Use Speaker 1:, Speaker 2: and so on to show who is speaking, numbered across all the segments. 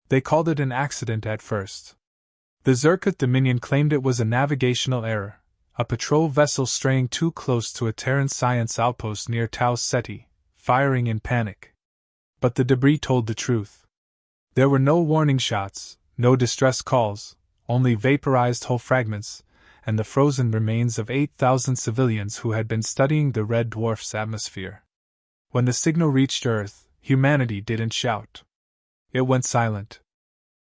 Speaker 1: They called it an accident at first. The Zerkuth Dominion claimed it was a navigational error, a patrol vessel straying too close to a Terran science outpost near Tau Ceti, firing in panic. But the debris told the truth. There were no warning shots, no distress calls, only vaporized hull fragments, and the frozen remains of 8,000 civilians who had been studying the red dwarf's atmosphere. When the signal reached Earth, humanity didn't shout. It went silent.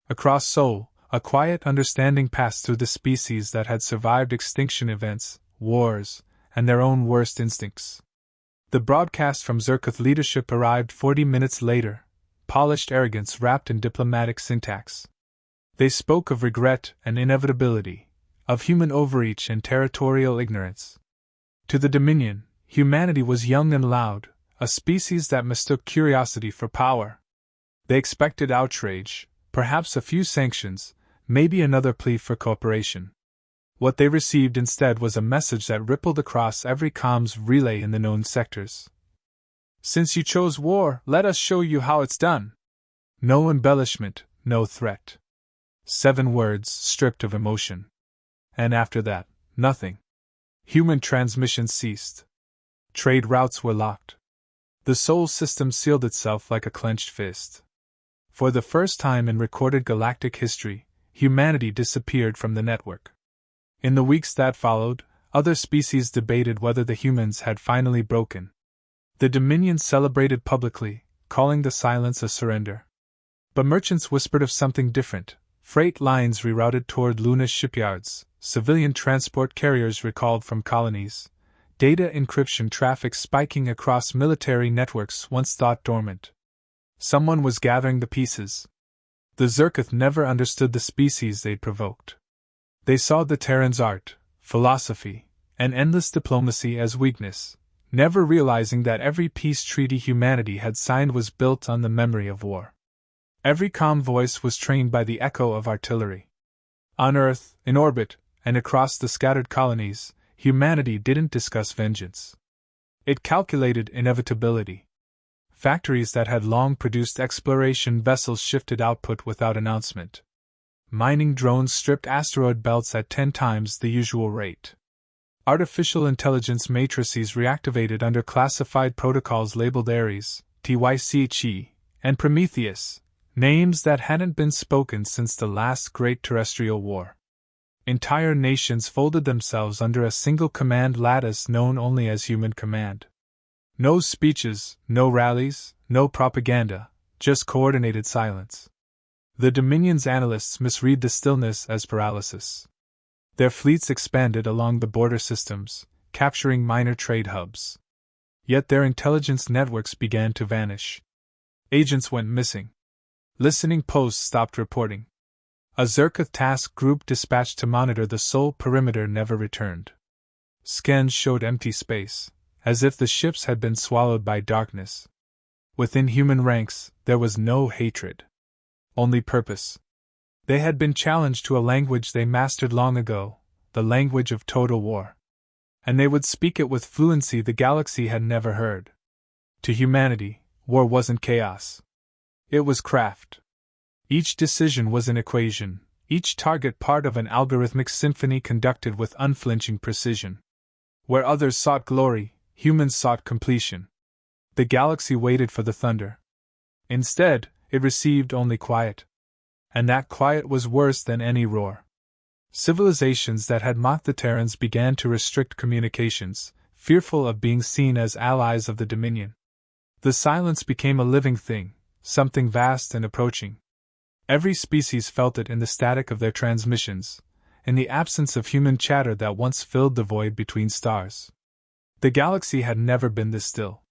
Speaker 1: Across Sol, a quiet understanding passed through the species that had survived extinction events, wars, and their own worst instincts. The broadcast from Zerkuth leadership arrived 40 minutes later, polished arrogance wrapped in diplomatic syntax. They spoke of regret and inevitability, of human overreach and territorial ignorance. To the Dominion, humanity was young and loud, a species that mistook curiosity for power. They expected outrage, perhaps a few sanctions, maybe another plea for cooperation. What they received instead was a message that rippled across every comms relay in the known sectors. Since you chose war, let us show you how it's done. No embellishment, no threat. 7 words stripped of emotion. And after that, nothing. Human transmission ceased. Trade routes were locked. The Sol system sealed itself like a clenched fist. For the first time in recorded galactic history, humanity disappeared from the network. In the weeks that followed, other species debated whether the humans had finally broken. The Dominion celebrated publicly, calling the silence a surrender. But merchants whispered of something different. Freight lines rerouted toward Luna's shipyards, civilian transport carriers recalled from colonies, data encryption traffic spiking across military networks once thought dormant. Someone was gathering the pieces. The Zerkuth never understood the species they'd provoked. They saw the Terrans' art, philosophy, and endless diplomacy as weakness, never realizing that every peace treaty humanity had signed was built on the memory of war. Every calm voice was trained by the echo of artillery. On Earth, in orbit, and across the scattered colonies, humanity didn't discuss vengeance. It calculated inevitability. Factories that had long produced exploration vessels shifted output without announcement. Mining drones stripped asteroid belts at 10 times the usual rate. Artificial intelligence matrices reactivated under classified protocols labeled Ares, Tyche, and Prometheus, names that hadn't been spoken since the last great terrestrial war. Entire nations folded themselves under a single command lattice known only as human command. No speeches, no rallies, no propaganda, just coordinated silence. The Dominion's analysts misread the stillness as paralysis. Their fleets expanded along the border systems, capturing minor trade hubs. Yet their intelligence networks began to vanish. Agents went missing. Listening posts stopped reporting. A Zerkuth task group dispatched to monitor the Sol perimeter never returned. Scans showed empty space, as if the ships had been swallowed by darkness. Within human ranks, there was no hatred. Only purpose. They had been challenged to a language they mastered long ago, the language of total war. And they would speak it with fluency the galaxy had never heard. To humanity, war wasn't chaos. It was craft. Each decision was an equation, each target part of an algorithmic symphony conducted with unflinching precision. Where others sought glory, humans sought completion. The galaxy waited for the thunder. Instead, it received only quiet. And that quiet was worse than any roar. Civilizations that had mocked the Terrans began to restrict communications, fearful of being seen as allies of the Dominion. The silence became a living thing, something vast and approaching. Every species felt it in the static of their transmissions, in the absence of human chatter that once filled the void between stars. The galaxy had never been this still.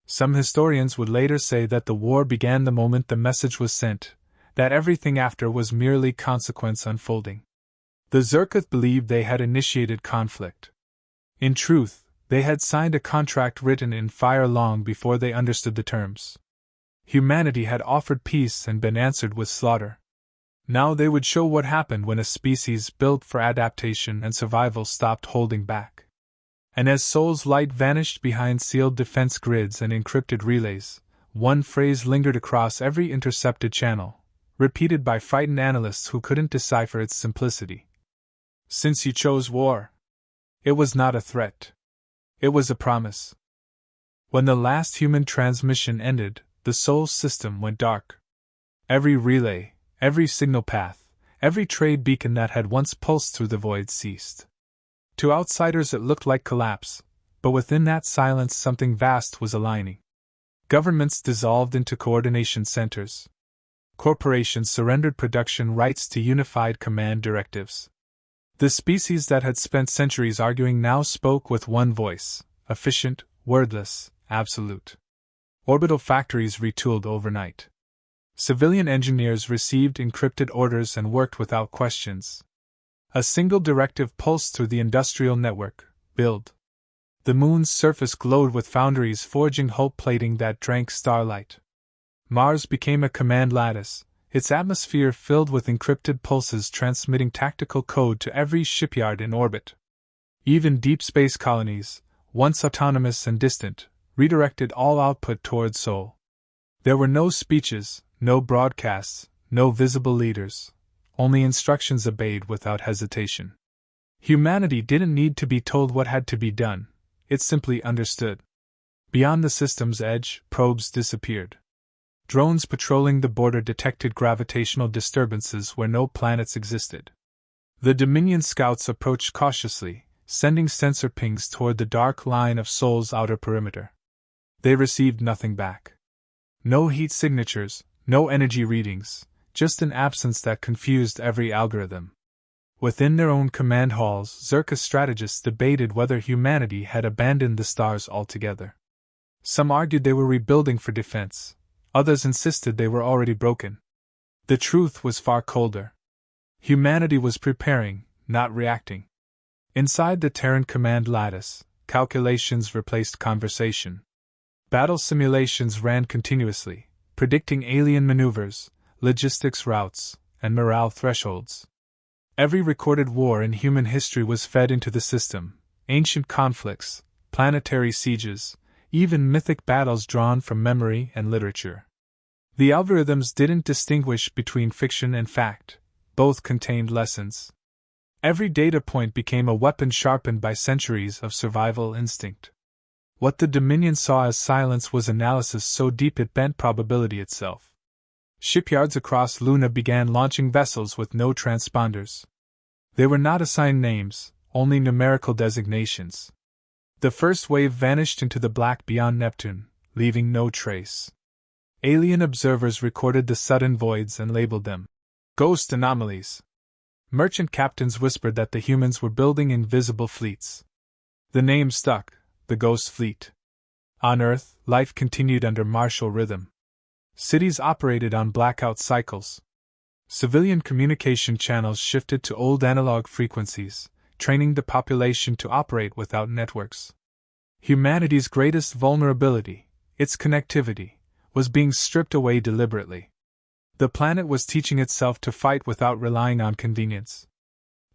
Speaker 1: Some historians would later say that the war began the moment the message was sent, that everything after was merely consequence unfolding. The Zerkuth believed they had initiated conflict. In truth, they had signed a contract written in fire long before they understood the terms. Humanity had offered peace and been answered with slaughter. Now they would show what happened when a species built for adaptation and survival stopped holding back. And as Sol's light vanished behind sealed defense grids and encrypted relays, one phrase lingered across every intercepted channel: repeated by frightened analysts who couldn't decipher its simplicity. Since you chose war. It was not a threat. It was a promise. When the last human transmission ended, the Sol system went dark. Every relay, every signal path, every trade beacon that had once pulsed through the void ceased. To outsiders it looked like collapse, but within that silence something vast was aligning. Governments dissolved into coordination centers. Corporations surrendered production rights to unified command directives. The species that had spent centuries arguing now spoke with one voice, efficient, wordless, absolute. Orbital factories retooled overnight. Civilian engineers received encrypted orders and worked without questions. A single directive pulsed through the industrial network: build. The moon's surface glowed with foundries forging hull plating that drank starlight. Mars became a command lattice, its atmosphere filled with encrypted pulses transmitting tactical code to every shipyard in orbit. Even deep space colonies, once autonomous and distant, redirected all output toward Sol. There were no speeches, no broadcasts, no visible leaders, only instructions obeyed without hesitation. Humanity didn't need to be told what had to be done, it simply understood. Beyond the system's edge, probes disappeared. Drones patrolling the border detected gravitational disturbances where no planets existed. The Dominion scouts approached cautiously, sending sensor pings toward the dark line of Sol's outer perimeter. They received nothing back. No heat signatures, no energy readings, just an absence that confused every algorithm. Within their own command halls, Zerka strategists debated whether humanity had abandoned the stars altogether. Some argued they were rebuilding for defense, others insisted they were already broken. The truth was far colder. Humanity was preparing, not reacting. Inside the Terran command lattice, calculations replaced conversation. Battle simulations ran continuously, predicting alien maneuvers, logistics routes, and morale thresholds. Every recorded war in human history was fed into the system: ancient conflicts, planetary sieges, even mythic battles drawn from memory and literature. The algorithms didn't distinguish between fiction and fact, both contained lessons. Every data point became a weapon sharpened by centuries of survival instinct. What the Dominion saw as silence was analysis so deep it bent probability itself. Shipyards across Luna began launching vessels with no transponders. They were not assigned names, only numerical designations. The first wave vanished into the black beyond Neptune, leaving no trace. Alien observers recorded the sudden voids and labeled them ghost anomalies. Merchant captains whispered that the humans were building invisible fleets. The name stuck, the Ghost Fleet. On Earth, life continued under martial rhythm. Cities operated on blackout cycles. Civilian communication channels shifted to old analog frequencies, training the population to operate without networks. Humanity's greatest vulnerability, its connectivity, was being stripped away deliberately. The planet was teaching itself to fight without relying on convenience.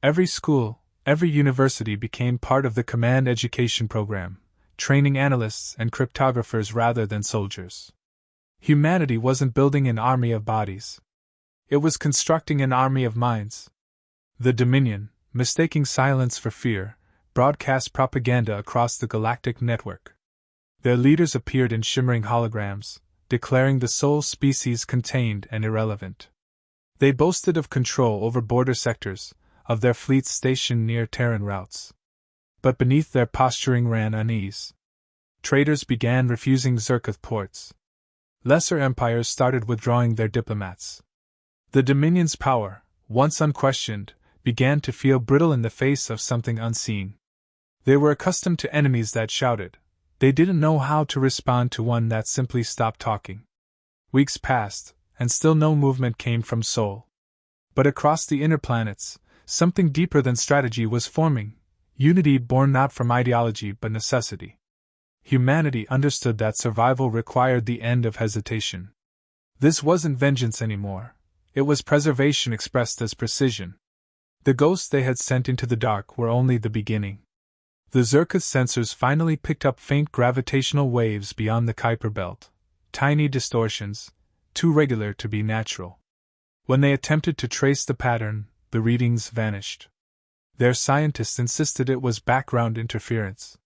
Speaker 1: Every school, every university became part of the command education program, training analysts and cryptographers rather than soldiers. Humanity wasn't building an army of bodies. It was constructing an army of minds. The Dominion, mistaking silence for fear, broadcast propaganda across the galactic network. Their leaders appeared in shimmering holograms, declaring the Sol species contained and irrelevant. They boasted of control over border sectors, of their fleets stationed near Terran routes. But beneath their posturing ran unease. Traders began refusing Zerkath ports. Lesser empires started withdrawing their diplomats. The Dominion's power, once unquestioned, began to feel brittle in the face of something unseen. They were accustomed to enemies that shouted. They didn't know how to respond to one that simply stopped talking. Weeks passed, and still no movement came from Sol. But across the inner planets, something deeper than strategy was forming, unity born not from ideology but necessity. Humanity understood that survival required the end of hesitation. This wasn't vengeance anymore. It was preservation expressed as precision. The ghosts they had sent into the dark were only the beginning. The Zerka's sensors finally picked up faint gravitational waves beyond the Kuiper belt, tiny distortions, too regular to be natural. When they attempted to trace the pattern, the readings vanished. Their scientists insisted it was background interference.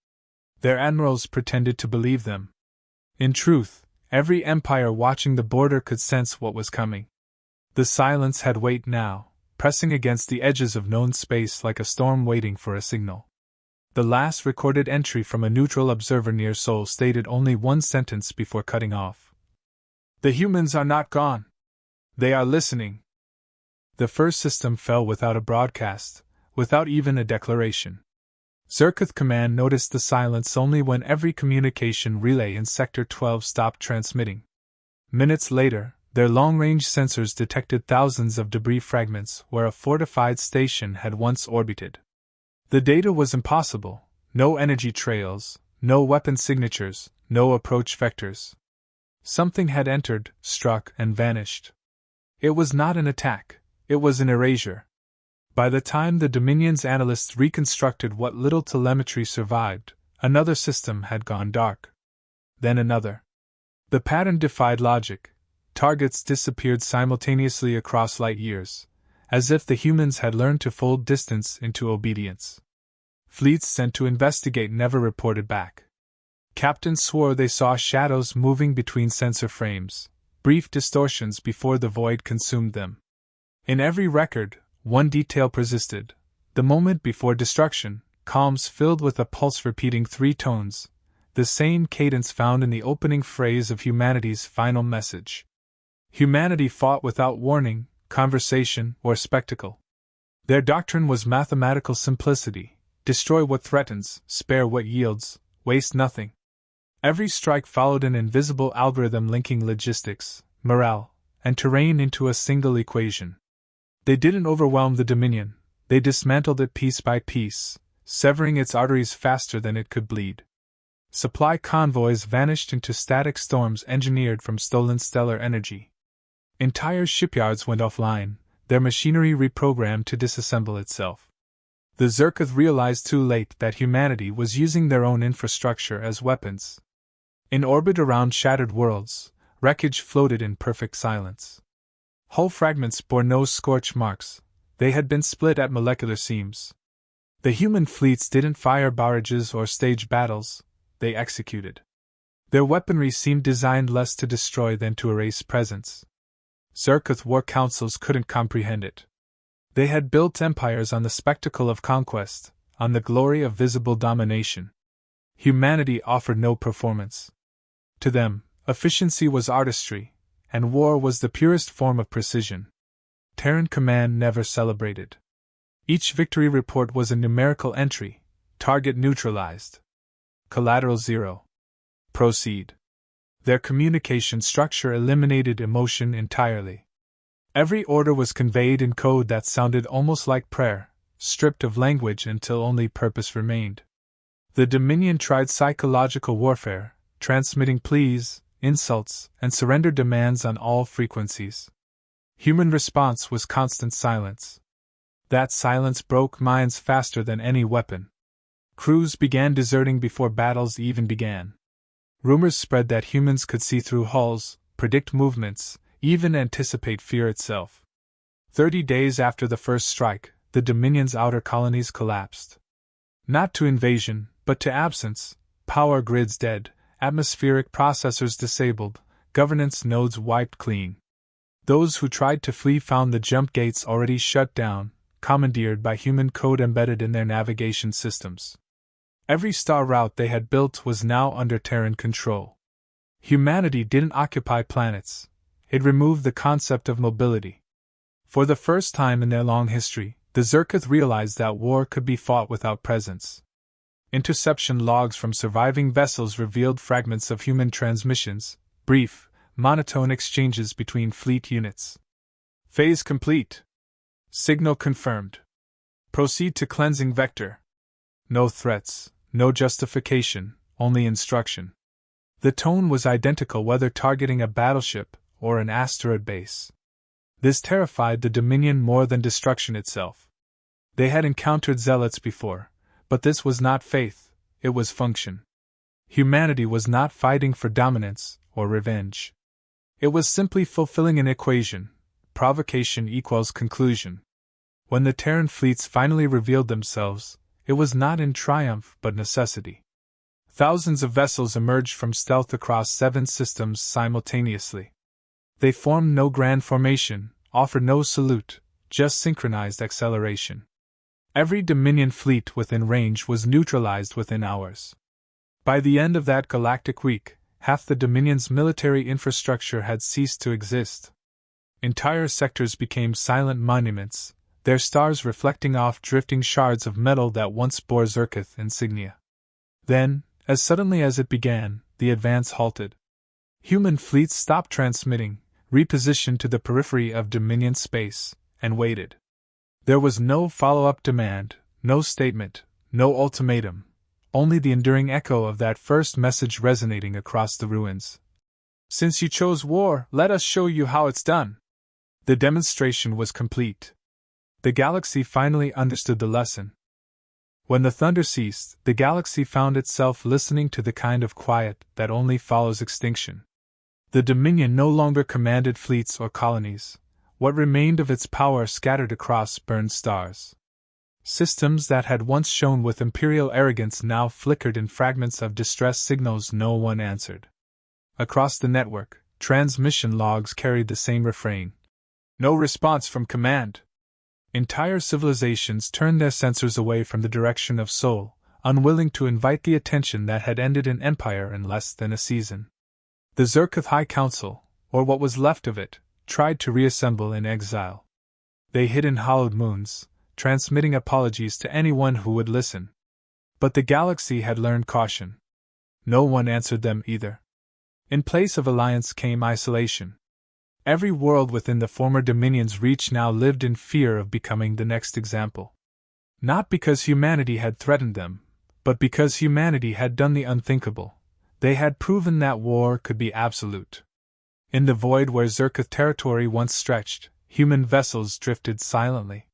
Speaker 1: Their admirals pretended to believe them. In truth, every empire watching the border could sense what was coming. The silence had weight now, pressing against the edges of known space like a storm waiting for a signal. The last recorded entry from a neutral observer near Seoul stated only one sentence before cutting off. "The humans are not gone. They are listening." The first system fell without a broadcast, without even a declaration. Zirkuth Command noticed the silence only when every communication relay in Sector 12 stopped transmitting. Minutes later, their long-range sensors detected thousands of debris fragments where a fortified station had once orbited. The data was impossible: no energy trails, no weapon signatures, no approach vectors. Something had entered, struck, and vanished. It was not an attack, it was an erasure. By the time the Dominion's analysts reconstructed what little telemetry survived, another system had gone dark. Then another. The pattern defied logic. Targets disappeared simultaneously across light years, as if the humans had learned to fold distance into obedience. Fleets sent to investigate never reported back. Captains swore they saw shadows moving between sensor frames, brief distortions before the void consumed them. In every record, one detail persisted: the moment before destruction, calms filled with a pulse repeating 3 tones, the same cadence found in the opening phrase of humanity's final message. Humanity fought without warning, conversation, or spectacle. Their doctrine was mathematical simplicity: destroy what threatens, spare what yields, waste nothing. Every strike followed an invisible algorithm linking logistics, morale, and terrain into a single equation. They didn't overwhelm the Dominion, they dismantled it piece by piece, severing its arteries faster than it could bleed. Supply convoys vanished into static storms engineered from stolen stellar energy. Entire shipyards went offline, their machinery reprogrammed to disassemble itself. The Zirkuth realized too late that humanity was using their own infrastructure as weapons. In orbit around shattered worlds, wreckage floated in perfect silence. Hull fragments bore no scorch marks, they had been split at molecular seams. The human fleets didn't fire barrages or stage battles, they executed. Their weaponry seemed designed less to destroy than to erase presence. Zirkuth war councils couldn't comprehend it. They had built empires on the spectacle of conquest, on the glory of visible domination. Humanity offered no performance. To them, efficiency was artistry, and war was the purest form of precision. Terran Command never celebrated. Each victory report was a numerical entry: target neutralized. Collateral 0. Proceed. Their communication structure eliminated emotion entirely. Every order was conveyed in code that sounded almost like prayer, stripped of language until only purpose remained. The Dominion tried psychological warfare, transmitting pleas, insults, and surrender demands on all frequencies. Human response was constant silence. That silence broke minds faster than any weapon. Crews began deserting before battles even began. Rumors spread that humans could see through hulls, predict movements, even anticipate fear itself. 30 days after the first strike, the Dominion's outer colonies collapsed. Not to invasion, but to absence: power grids dead, atmospheric processors disabled, governance nodes wiped clean. Those who tried to flee found the jump gates already shut down, commandeered by human code embedded in their navigation systems. Every star route they had built was now under Terran control. Humanity didn't occupy planets. It removed the concept of mobility. For the first time in their long history, the Zirkuth realized that war could be fought without presence. Interception logs from surviving vessels revealed fragments of human transmissions, brief, monotone exchanges between fleet units. Phase complete. Signal confirmed. Proceed to cleansing vector. No threats, no justification, only instruction. The tone was identical whether targeting a battleship or an asteroid base. This terrified the Dominion more than destruction itself. They had encountered zealots before, but this was not faith, it was function. Humanity was not fighting for dominance or revenge. It was simply fulfilling an equation: provocation equals conclusion. When the Terran fleets finally revealed themselves, it was not in triumph but necessity. Thousands of vessels emerged from stealth across 7 systems simultaneously. They formed no grand formation, offered no salute, just synchronized acceleration. Every Dominion fleet within range was neutralized within hours. By the end of that galactic week, half the Dominion's military infrastructure had ceased to exist. Entire sectors became silent monuments, their stars reflecting off drifting shards of metal that once bore Zerkith insignia. Then, as suddenly as it began, the advance halted. Human fleets stopped transmitting, repositioned to the periphery of Dominion space, and waited. There was no follow-up demand, no statement, no ultimatum, only the enduring echo of that first message resonating across the ruins. Since you chose war, let us show you how it's done. The demonstration was complete. The galaxy finally understood the lesson. When the thunder ceased, the galaxy found itself listening to the kind of quiet that only follows extinction. The Dominion no longer commanded fleets or colonies. What remained of its power scattered across burned stars. Systems that had once shone with imperial arrogance now flickered in fragments of distress signals no one answered. Across the network, transmission logs carried the same refrain. No response from command. Entire civilizations turned their sensors away from the direction of Sol, unwilling to invite the attention that had ended an empire in less than a season. The Zerkith High Council, or what was left of it, tried to reassemble in exile. They hid in hollowed moons, transmitting apologies to anyone who would listen. But the galaxy had learned caution. No one answered them either. In place of alliance came isolation. Every world within the former Dominion's reach now lived in fear of becoming the next example. Not because humanity had threatened them, but because humanity had done the unthinkable. They had proven that war could be absolute. In the void where Zerkith territory once stretched, human vessels drifted silently.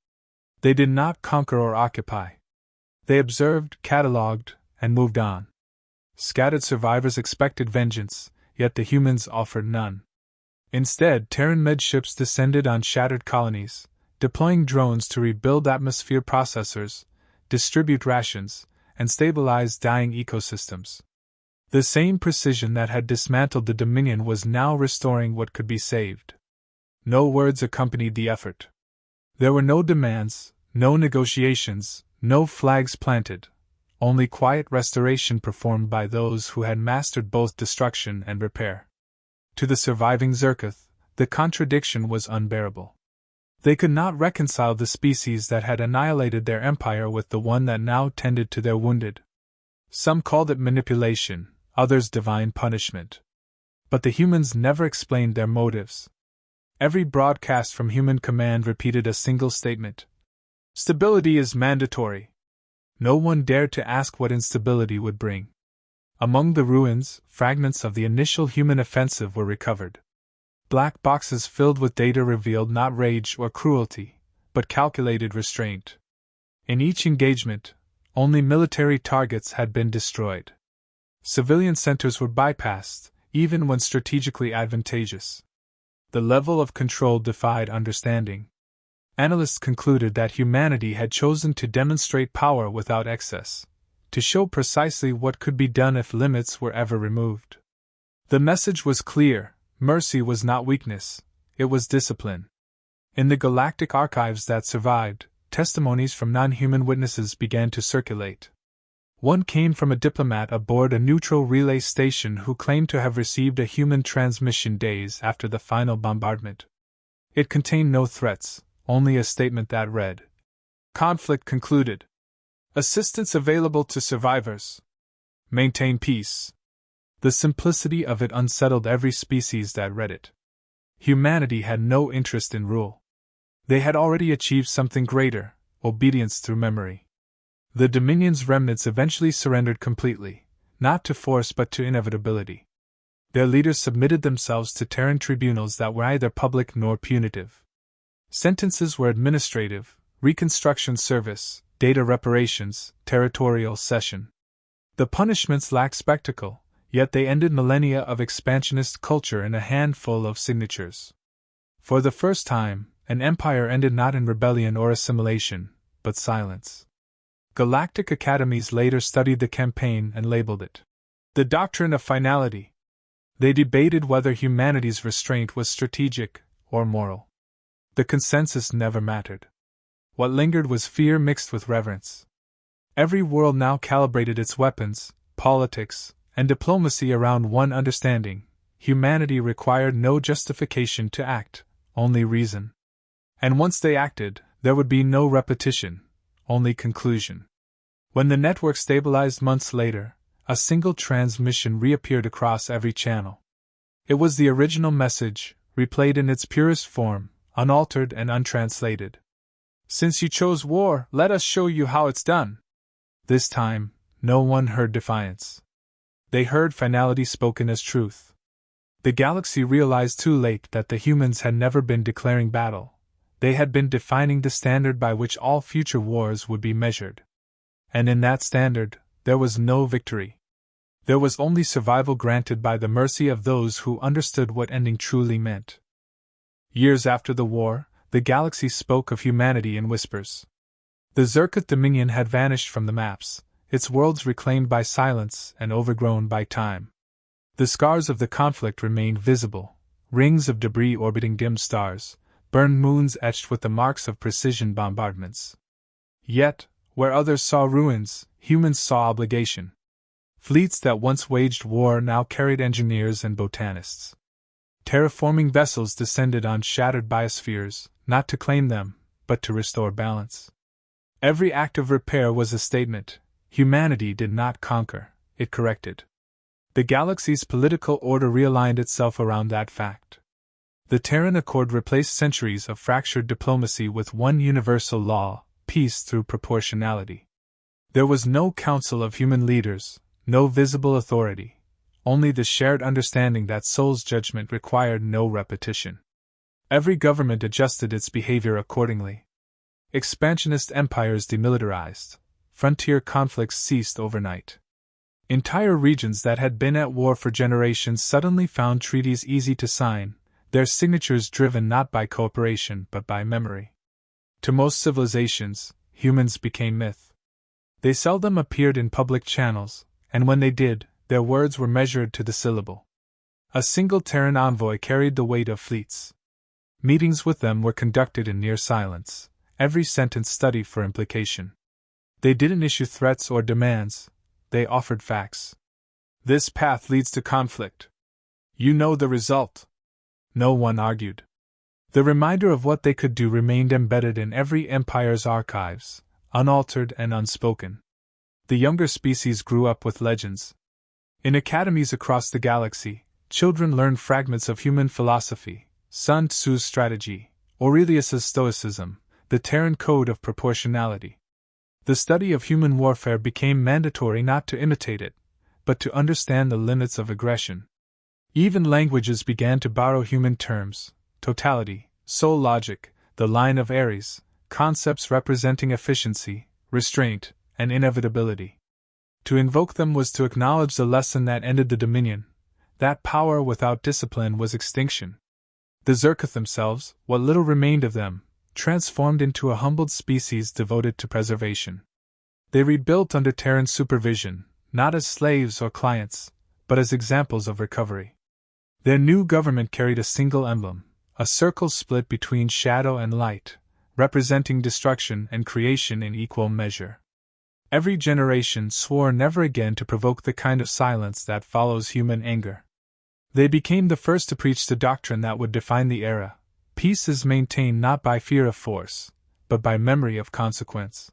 Speaker 1: They did not conquer or occupy. They observed, catalogued, and moved on. Scattered survivors expected vengeance, yet the humans offered none. Instead, Terran medships descended on shattered colonies, deploying drones to rebuild atmosphere processors, distribute rations, and stabilize dying ecosystems. The same precision that had dismantled the Dominion was now restoring what could be saved. No words accompanied the effort. There were no demands, no negotiations, no flags planted, only quiet restoration performed by those who had mastered both destruction and repair. To the surviving Zerkith, the contradiction was unbearable. They could not reconcile the species that had annihilated their empire with the one that now tended to their wounded. Some called it manipulation, others divine punishment. But the humans never explained their motives. Every broadcast from human command repeated a single statement. Stability is mandatory. No one dared to ask what instability would bring. Among the ruins, fragments of the initial human offensive were recovered. Black boxes filled with data revealed not rage or cruelty, but calculated restraint. In each engagement, only military targets had been destroyed. Civilian centers were bypassed, even when strategically advantageous. The level of control defied understanding. Analysts concluded that humanity had chosen to demonstrate power without excess, to show precisely what could be done if limits were ever removed. The message was clear: mercy was not weakness, it was discipline. In the galactic archives that survived, testimonies from non-human witnesses began to circulate. One came from a diplomat aboard a neutral relay station who claimed to have received a human transmission days after the final bombardment. It contained no threats, only a statement that read, "Conflict concluded. Assistance available to survivors. Maintain peace." The simplicity of it unsettled every species that read it. Humanity had no interest in rule. They had already achieved something greater: obedience through memory. The Dominion's remnants eventually surrendered completely, not to force but to inevitability. Their leaders submitted themselves to Terran tribunals that were neither public nor punitive. Sentences were administrative: reconstruction service, data reparations, territorial cession. The punishments lacked spectacle, yet they ended millennia of expansionist culture in a handful of signatures. For the first time, an empire ended not in rebellion or assimilation, but silence. Galactic academies later studied the campaign and labeled it the doctrine of finality. They debated whether humanity's restraint was strategic or moral. The consensus never mattered. What lingered was fear mixed with reverence. Every world now calibrated its weapons, politics, and diplomacy around one understanding: humanity required no justification to act, only reason. And once they acted, there would be no repetition, only conclusion. When the network stabilized months later, a single transmission reappeared across every channel. It was the original message, replayed in its purest form, unaltered and untranslated. "Since you chose war, let us show you how it's done." This time, no one heard defiance. They heard finality spoken as truth. The galaxy realized too late that the humans had never been declaring battle. They had been defining the standard by which all future wars would be measured. And in that standard, there was no victory. There was only survival granted by the mercy of those who understood what ending truly meant. Years after the war, the galaxy spoke of humanity in whispers. The Zerkith Dominion had vanished from the maps, its worlds reclaimed by silence and overgrown by time. The scars of the conflict remained visible: rings of debris orbiting dim stars, burned moons etched with the marks of precision bombardments. Yet, where others saw ruins, humans saw obligation. Fleets that once waged war now carried engineers and botanists. Terraforming vessels descended on shattered biospheres, not to claim them, but to restore balance. Every act of repair was a statement: humanity did not conquer, it corrected. The galaxy's political order realigned itself around that fact. The Terran Accord replaced centuries of fractured diplomacy with one universal law: peace through proportionality. There was no council of human leaders, no visible authority, only the shared understanding that soul's judgment required no repetition. Every government adjusted its behavior accordingly. Expansionist empires demilitarized. Frontier conflicts ceased overnight. Entire regions that had been at war for generations suddenly found treaties easy to sign, their signatures driven not by cooperation but by memory. To most civilizations, humans became myth. They seldom appeared in public channels, and when they did, their words were measured to the syllable. A single Terran envoy carried the weight of fleets. Meetings with them were conducted in near silence, every sentence studied for implication. They didn't issue threats or demands, they offered facts. This path leads to conflict. You know the result. No one argued. The reminder of what they could do remained embedded in every empire's archives, unaltered and unspoken. The younger species grew up with legends. In academies across the galaxy, children learned fragments of human philosophy: Sun Tzu's strategy, Aurelius's stoicism, the Terran code of proportionality. The study of human warfare became mandatory not to imitate it, but to understand the limits of aggression. Even languages began to borrow human terms: totality, soul logic, the line of Ares, concepts representing efficiency, restraint, and inevitability. To invoke them was to acknowledge the lesson that ended the Dominion: that power without discipline was extinction. The Zerkith themselves, what little remained of them, transformed into a humbled species devoted to preservation. They rebuilt under Terran supervision, not as slaves or clients, but as examples of recovery. Their new government carried a single emblem, a circle split between shadow and light, representing destruction and creation in equal measure. Every generation swore never again to provoke the kind of silence that follows human anger. They became the first to preach the doctrine that would define the era: peace is maintained not by fear of force, but by memory of consequence.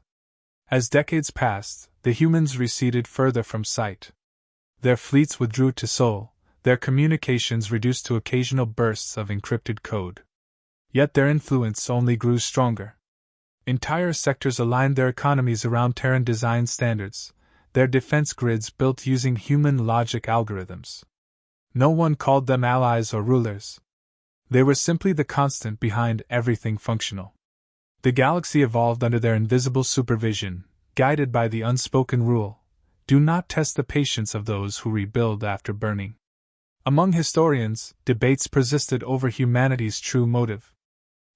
Speaker 1: As decades passed, the humans receded further from sight. Their fleets withdrew to Sol, their communications reduced to occasional bursts of encrypted code. Yet their influence only grew stronger. Entire sectors aligned their economies around Terran design standards, their defense grids built using human logic algorithms. No one called them allies or rulers. They were simply the constant behind everything functional. The galaxy evolved under their invisible supervision, guided by the unspoken rule: do not test the patience of those who rebuild after burning. Among historians, debates persisted over humanity's true motive.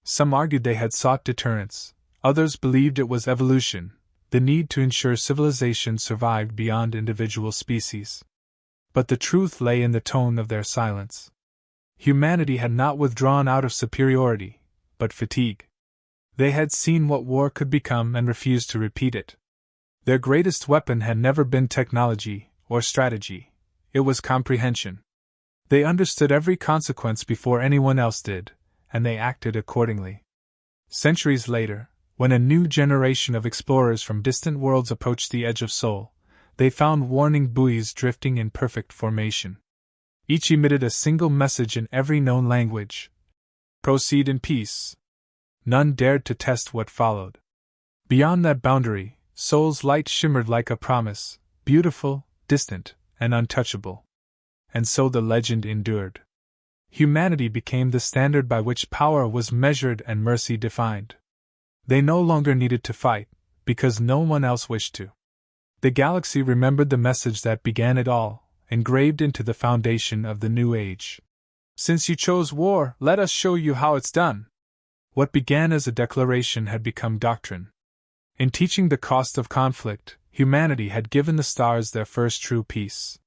Speaker 1: Some argued they had sought deterrence, others believed it was evolution, the need to ensure civilization survived beyond individual species. But the truth lay in the tone of their silence. Humanity had not withdrawn out of superiority, but fatigue. They had seen what war could become and refused to repeat it. Their greatest weapon had never been technology or strategy, it was comprehension. They understood every consequence before anyone else did, and they acted accordingly. Centuries later, when a new generation of explorers from distant worlds approached the edge of Sol, they found warning buoys drifting in perfect formation. Each emitted a single message in every known language: "Proceed in peace." None dared to test what followed. Beyond that boundary, Sol's light shimmered like a promise, beautiful, distant, and untouchable. And so the legend endured. Humanity became the standard by which power was measured and mercy defined. They no longer needed to fight, because no one else wished to. The galaxy remembered the message that began it all, engraved into the foundation of the new age. "Since you chose war, let us show you how it's done." What began as a declaration had become doctrine. In teaching the cost of conflict, humanity had given the stars their first true peace.